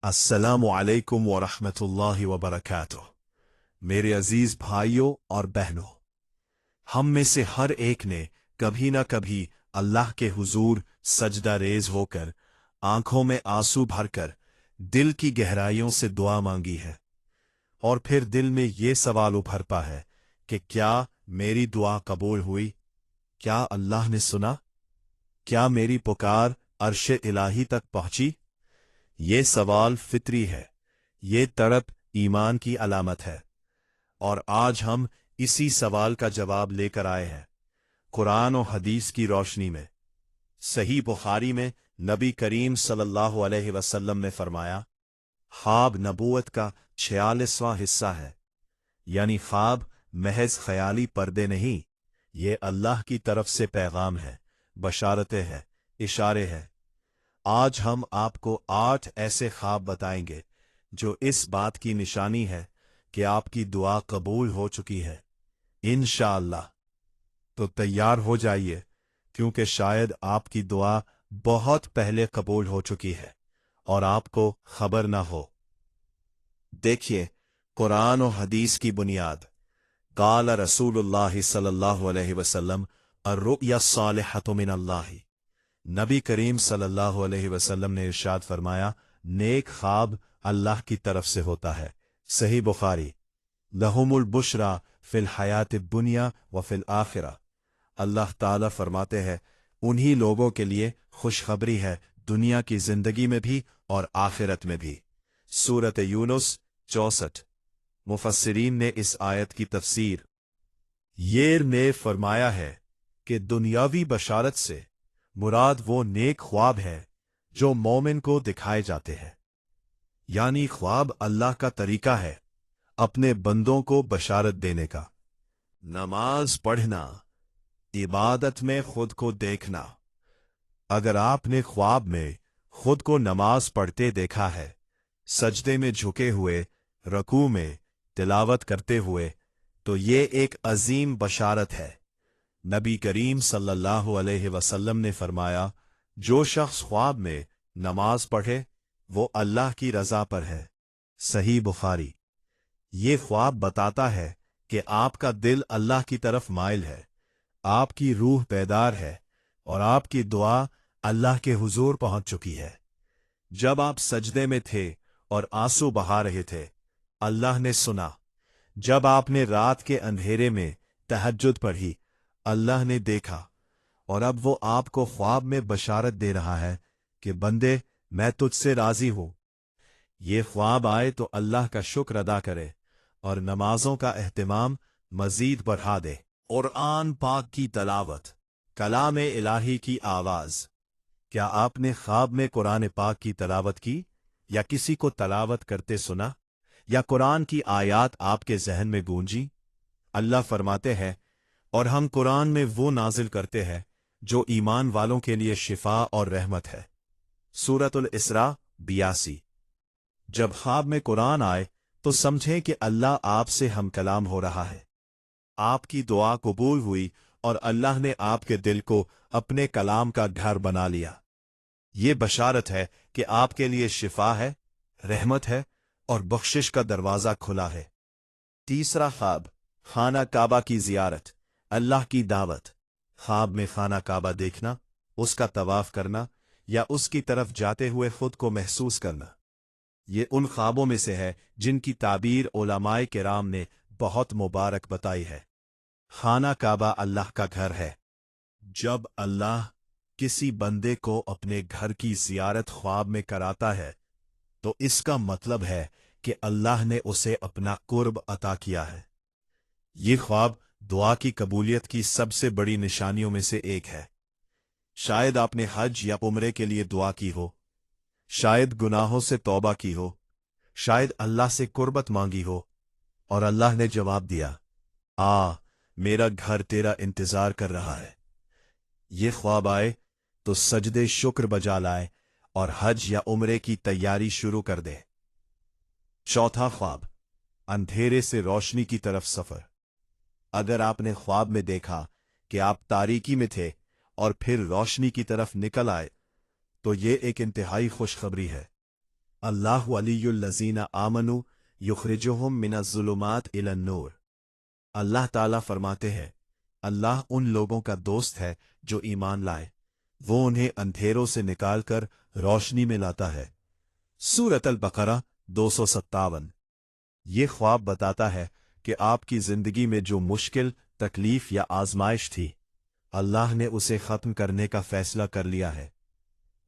अस्सलामु अलैकुम व रहमतुल्लाहि व बरकातुह। मेरे अजीज भाइयों और बहनों, हम में से हर एक ने कभी न कभी अल्लाह के हुजूर सजदा रेज होकर, आंखों में आंसू भरकर, दिल की गहराइयों से दुआ मांगी है। और फिर दिल में ये सवाल उभरता है कि क्या मेरी दुआ कबूल हुई? क्या अल्लाह ने सुना? क्या मेरी पुकार अर्श इलाही तक पहुंची? ये सवाल फितरी है, ये तड़प ईमान की अलामत है। और आज हम इसी सवाल का जवाब लेकर आए हैं कुरान और हदीस की रोशनी में। सही बुखारी में नबी करीम सल्लल्लाहु अलैहि वसल्लम ने फरमाया, ख्वाब नबूवत का 46वां हिस्सा है। यानी ख्वाब महज ख्याली पर्दे नहीं, ये अल्लाह की तरफ से पैगाम है, बशारतें हैं, इशारे हैं। आज हम आपको 8 ऐसे ख्वाब बताएंगे जो इस बात की निशानी है कि आपकी दुआ कबूल हो चुकी है इंशाअल्लाह। तो तैयार हो जाइए, क्योंकि शायद आपकी दुआ बहुत पहले कबूल हो चुकी है और आपको खबर ना हो। देखिए, कुरान और हदीस की बुनियाद। काला रसूलुल्लाह सल्लल्लाहु अलैहि वसल्लम अर्रुया सालिहतु मिनल्लाह। नबी करीम सल्लल्लाहु अलैहि वसल्लम ने इरशाद फरमाया, नेक ख्वाब अल्लाह की तरफ से होता है। सही बुखारी। लहुमुल बुशरा फिल हयात दुनिया व फिल आखिरा। अल्लाह ताला फरमाते हैं, उन्हीं लोगों के लिए खुशखबरी है दुनिया की जिंदगी में भी और आखिरत में भी। सूरत यूनुस 64। मुफस्सिरीन ने इस आयत की तफसीर ये ने फरमाया है कि दुनियावी बशारत से मुराद वो नेक ख्वाब है जो मोमिन को दिखाए जाते हैं। यानी ख्वाब अल्लाह का तरीका है अपने बंदों को बशारत देने का। नमाज पढ़ना, इबादत में खुद को देखना। अगर आपने ख्वाब में खुद को नमाज पढ़ते देखा है, सजदे में झुके हुए, रकू में तिलावत करते हुए, तो ये एक अजीम बशारत है। नबी करीम सल्लल्लाहु अलैहि वसल्लम ने फरमाया, जो शख्स ख्वाब में नमाज पढ़े वो अल्लाह की रजा पर है। सही बुखारी। ये ख्वाब बताता है कि आपका दिल अल्लाह की तरफ माइल है, आपकी रूह बेदार है और आपकी दुआ अल्लाह के हुजूर पहुंच चुकी है। जब आप सजदे में थे और आंसू बहा रहे थे, अल्लाह ने सुना। जब आपने रात के अंधेरे में तहज्जुद पढ़ी, अल्लाह ने देखा। और अब वो आपको ख्वाब में बशारत दे रहा है कि बंदे, मैं तुझसे राजी हूं। ये ख्वाब आए तो अल्लाह का शुक्र अदा करे और नमाजों का एहतिमाम मजीद बढ़ा दे। कुरान पाक की तलावत, कलाम इलाही की आवाज। क्या आपने ख्वाब में कुरान पाक की तलावत की, या किसी को तलावत करते सुना, या कुरान की आयात आपके जहन में गूंजी? अल्लाह फरमाते हैं, और हम कुरान में वो नाजिल करते हैं जो ईमान वालों के लिए शिफा और रहमत है। सूरतुल इसरा 82। जब ख्वाब में कुरान आए तो समझें कि अल्लाह आपसे हम कलाम हो रहा है। आपकी दुआ कबूल हुई और अल्लाह ने आपके दिल को अपने कलाम का घर बना लिया। ये बशारत है कि आपके लिए शिफा है, रहमत है और बख्शिश का दरवाजा खुला है। तीसरा ख्वाब, खाना काबा की जियारत, अल्लाह की दावत। ख्वाब में खाना काबा देखना, उसका तवाफ करना या उसकी तरफ जाते हुए खुद को महसूस करना। ये उन ख्वाबों में से है जिनकी ताबीर उलमाए किराम ने बहुत मुबारक बताई है। खाना काबा अल्लाह का घर है। जब अल्लाह किसी बंदे को अपने घर की जियारत ख्वाब में कराता है, तो इसका मतलब है कि अल्लाह ने उसे अपना कुर्ब अता किया है। ये ख्वाब दुआ की कबूलियत की सबसे बड़ी निशानियों में से एक है। शायद आपने हज या उम्रे के लिए दुआ की हो, शायद गुनाहों से तौबा की हो, शायद अल्लाह से कुर्बत मांगी हो, और अल्लाह ने जवाब दिया, मेरा घर तेरा इंतजार कर रहा है। ये ख्वाब आए तो सजदे शुक्र बजा लाए और हज या उम्रे की तैयारी शुरू कर दे। चौथा ख्वाब, अंधेरे से रोशनी की तरफ सफर। अगर आपने ख्वाब में देखा कि आप तारीकी में थे और फिर रोशनी की तरफ निकल आए, तो ये एक इंतहाई खुशखबरी है। अल्लाह वलियुल्लज़ीना आमनु युखरिजुहुम मिनज़्ज़ुलुमात इलन-नूर। अल्लाह ताला फरमाते हैं, अल्लाह उन लोगों का दोस्त है जो ईमान लाए, वो उन्हें अंधेरों से निकालकर रोशनी में लाता है। सूरत अल-बकरा 257। ये ख्वाब बताता है कि आपकी जिंदगी में जो मुश्किल, तकलीफ या आजमाइश थी, अल्लाह ने उसे खत्म करने का फैसला कर लिया है।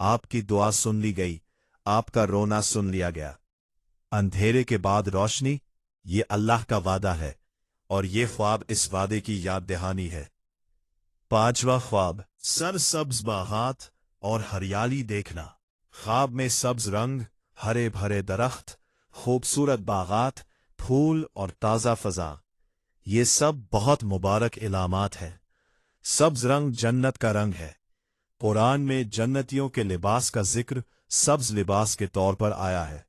आपकी दुआ सुन ली गई, आपका रोना सुन लिया गया। अंधेरे के बाद रोशनी, ये अल्लाह का वादा है और ये ख्वाब इस वादे की याद दहानी है। पांचवा ख्वाब, सरसब्ज बागात और हरियाली देखना। ख्वाब में सब्ज रंग, हरे भरे दरख्त, खूबसूरत बागात, फूल और ताज़ा फजा, ये सब बहुत मुबारक इलामात हैं। सब्ज रंग जन्नत का रंग है। कुरान में जन्नतियों के लिबास का जिक्र सब्ज लिबास के तौर पर आया है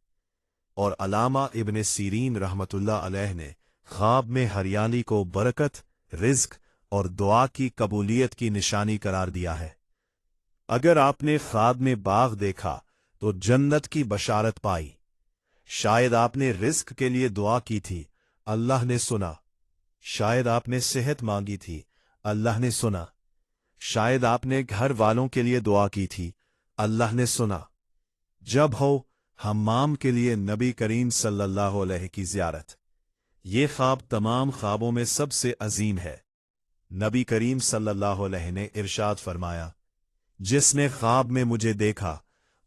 और अलामा इब्न सीरीन रहमतुल्लाह अलैह ने ख्वाब में हरियाली को बरकत, रिज्क और दुआ की कबूलियत की निशानी करार दिया है। अगर आपने ख्वाब में बाग देखा तो जन्नत की बशारत पाई। शायद आपने रिज्क के लिए दुआ की थी, अल्लाह ने सुना। शायद आपने सेहत मांगी थी, अल्लाह ने सुना। शायद आपने घर वालों के लिए दुआ की थी, अल्लाह ने सुना। जब हो हम्माम के लिए नबी करीम सल्लल्लाहु अलैहि की ज़ियारत। ये ख्वाब तमाम ख्वाबों में सबसे अजीम है। नबी करीम सल्लल्लाहु अलैहि ने इरशाद फरमाया, जिसने ख्वाब में मुझे देखा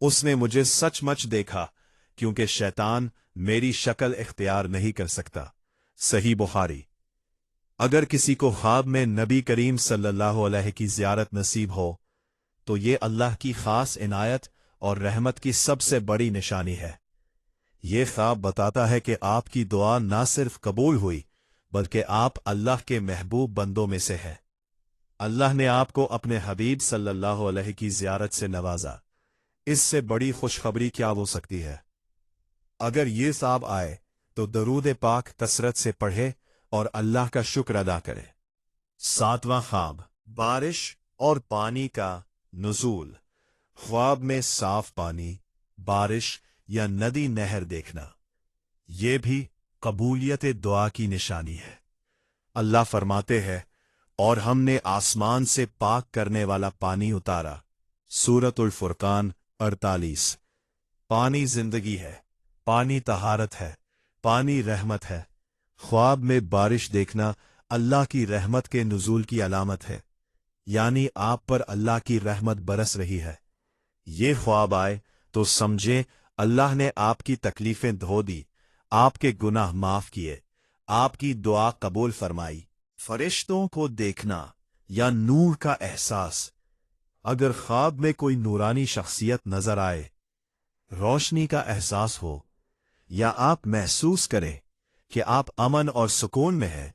उसने मुझे सचमुच देखा, क्योंकि शैतान मेरी शक्ल इख्तियार नहीं कर सकता। सही बुखारी। अगर किसी को ख्वाब में नबी करीम सल्लल्लाहु अलैहि की ज़ियारत नसीब हो तो ये अल्लाह की खास इनायत और रहमत की सबसे बड़ी निशानी है। ये ख्वाब बताता है कि आपकी दुआ ना सिर्फ कबूल हुई बल्कि आप अल्लाह के महबूब बंदों में से हैं। अल्लाह ने आपको अपने हबीब सल्लल्लाहु अलैहि की ज़ियारत से नवाजा। इससे बड़ी खुशखबरी क्या हो सकती है। अगर ये ख्वाब आए तो दरूद पाक कसरत से पढ़े और अल्लाह का शुक्र अदा करे। सातवां ख्वाब, बारिश और पानी का नुज़ूल। ख्वाब में साफ पानी, बारिश या नदी नहर देखना, ये भी कबूलियत दुआ की निशानी है। अल्लाह फरमाते हैं, और हमने आसमान से पाक करने वाला पानी उतारा। सूरतुल फुरकान 48। पानी जिंदगी है, पानी तहारत है, पानी रहमत है। ख्वाब में बारिश देखना अल्लाह की रहमत के नुज़ूल की अलामत है, यानी आप पर अल्लाह की रहमत बरस रही है। ये ख्वाब आए तो समझे अल्लाह ने आपकी तकलीफें धो दी, आपके गुनाह माफ किए, आपकी दुआ कबूल फरमाई। फरिश्तों को देखना या नूर का एहसास। अगर ख्वाब में कोई नूरानी शख्सियत नजर आए, रोशनी का एहसास हो या आप महसूस करें कि आप अमन और सुकून में हैं,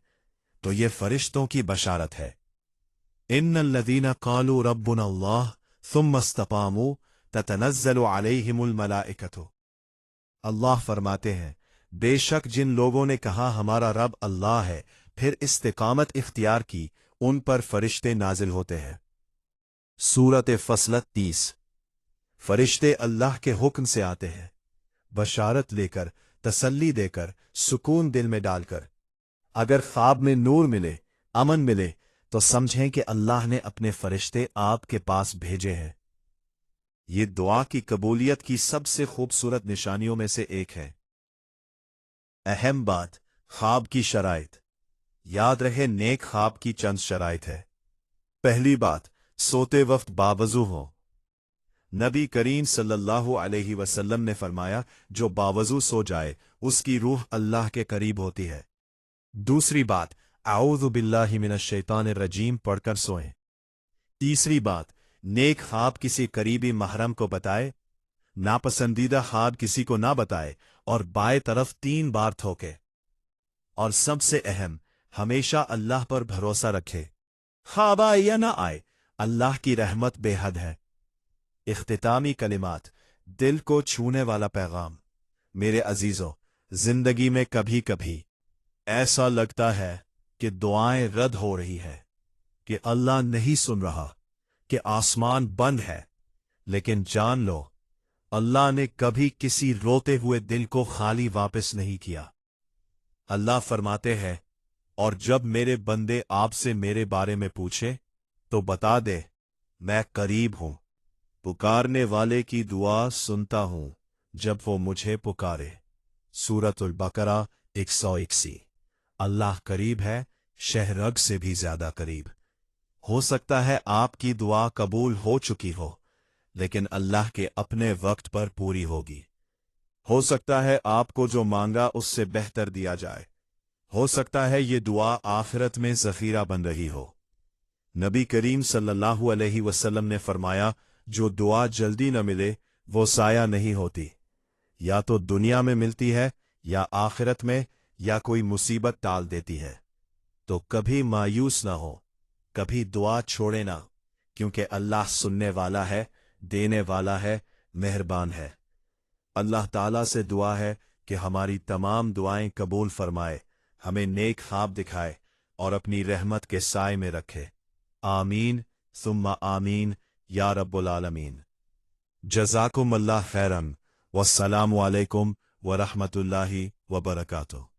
तो ये फरिश्तों की बशारत है। इन्नल्लज़ीना क़ालू रब्बुनल्लाह सुम्मा इस्तक़ामू ततनज़्ज़लु अलैहिमुल मलाइकतु। अल्लाह फरमाते हैं, बेशक जिन लोगों ने कहा हमारा रब अल्लाह है, फिर इस्तिकामत इख्तियार की, उन पर फरिश्ते नाजिल होते हैं। सूरत फसलत 30। फरिश्ते अल्लाह के हुक्म से आते हैं, बशारत लेकर, तसल्ली देकर, सुकून दिल में डालकर। अगर ख्वाब में नूर मिले, अमन मिले, तो समझें कि अल्लाह ने अपने फरिश्ते आपके पास भेजे हैं। ये दुआ की कबूलियत की सबसे खूबसूरत निशानियों में से एक है। अहम बात, ख्वाब की शराइत। याद रहे, नेक ख्वाब की चंद शराइत है। पहली बात, सोते वक्त बावजू हो। नबी करीम सल्लल्लाहु अलैहि वसल्लम ने फरमाया, जो बावजू सो जाए उसकी रूह अल्लाह के करीब होती है। दूसरी बात, आऊज़ु बिल्लाहि मिनश शैतानिर रजीम पढ़कर सोएं। तीसरी बात, नेक ख्वाब किसी करीबी महरम को बताए, नापसंदीदा ख्वाब किसी को ना बताए और बाएं तरफ 3 बार ठोके। और सबसे अहम, हमेशा अल्लाह पर भरोसा रखे। ख्वाब आए या ना आए, अल्लाह की रहमत बेहद है। इख्तितामी कलिमात, दिल को छूने वाला पैगाम। मेरे अजीजों, जिंदगी में कभी कभी ऐसा लगता है कि दुआएं रद्द हो रही है, कि अल्लाह नहीं सुन रहा, कि आसमान बंद है। लेकिन जान लो, अल्लाह ने कभी किसी रोते हुए दिल को खाली वापस नहीं किया। अल्लाह फरमाते हैं, और जब मेरे बंदे आपसे मेरे बारे में पूछे तो बता दे, मैं करीब हूं, पुकारने वाले की दुआ सुनता हूं जब वो मुझे पुकारे। सूरतुल बकरा 181। अल्लाह करीब है, शहरग से भी ज्यादा करीब। हो सकता है आपकी दुआ कबूल हो चुकी हो, लेकिन अल्लाह के अपने वक्त पर पूरी होगी। हो सकता है आपको जो मांगा उससे बेहतर दिया जाए। हो सकता है ये दुआ आखिरत में ज़खीरा बन रही हो। नबी करीम सल्लल्लाहु अलैहि वसल्लम ने फरमाया, जो दुआ जल्दी न मिले वो साया नहीं होती, या तो दुनिया में मिलती है या आखिरत में, या कोई मुसीबत टाल देती है। तो कभी मायूस ना हो, कभी दुआ छोड़े ना, क्योंकि अल्लाह सुनने वाला है, देने वाला है, मेहरबान है। अल्लाह ताला से दुआ है कि हमारी तमाम दुआएं कबूल फरमाए, हमें नेक ख्वाब दिखाए और अपनी रहमत के साए में रखे। आमीन सुम्मा आमीन या रब्बुल आलमीन। जज़ाकुमुल्लाह खैरन, वस्सलामु अलैकुम व रहमतुल्लाहि व बरकातुहू।